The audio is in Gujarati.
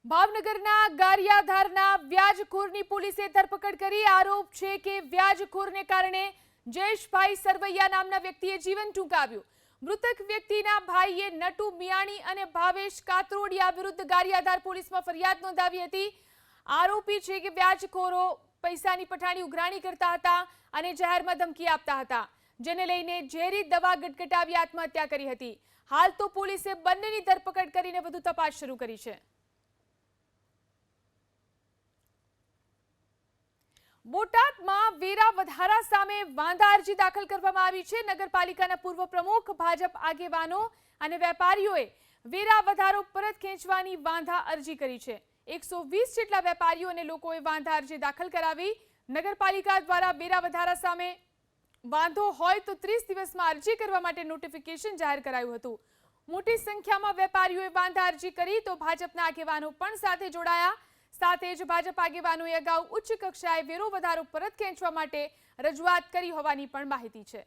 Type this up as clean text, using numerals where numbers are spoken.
ભાવનગરના ગારિયાધારના વ્યાજખોરની પોલીસે ધરપકડ કરી। આરોપ છે કે વ્યાજખોરને કારણે જયેશભાઈ સરવૈયા નામના વ્યક્તિએ જીવન ટૂંકાવ્યું। મૃતક વ્યક્તિના ભાઈએ નટુ મિયાણી અને ભાવેશ કાતરોડિયા વિરુદ્ધ ગારિયાધાર પોલીસમાં ફરિયાદ નોંધાવી હતી। આરોપી છે કે વ્યાજખોરો પૈસાની પઠાણી ઉઘરાણી કરતા હતા અને જાહેરમાં ધમકી આપતા હતા, જેને લઈને ઝેરી દવા ગટગટાવી આત્મહત્યા કરી હતી। હાલ તો પોલીસે બંનેની ધરપકડ કરીને વધુ તપાસ શરૂ કરી છે। બોટાદમાં વેરા વધારા સામે વાંધા અરજી દાખલ કરવામાં આવી છે। નગરપાલિકાના પૂર્વ પ્રમુખ, ભાજપ આગેવાનો અને વેપારીઓએ વેરા વધારો પરત ખેંચવાની વાંધા અરજી કરી છે। 120 જેટલા વેપારીઓ અને લોકોએ વાંધા અરજી દાખલ કરાવી। નગરપાલિકા દ્વારા વેરા વધારા સામે વાંધો હોય તો 30 દિવસમાં અરજી કરવા માટે નોટિફિકેશન જાહેર કરાયું હતું। મોટી સંખ્યામાં વેપારીઓએ વાંધા અરજી કરી તો ભાજપના આગેવાનો પણ સાથે જોડાયા। સાથે જ ભાજપ આગેવાનોએ અગાઉ ઉચ્ચ કક્ષાએ વેરો વધારો પરત ખેંચવા માટે રજૂઆત કરી હોવાની પણ માહિતી છે।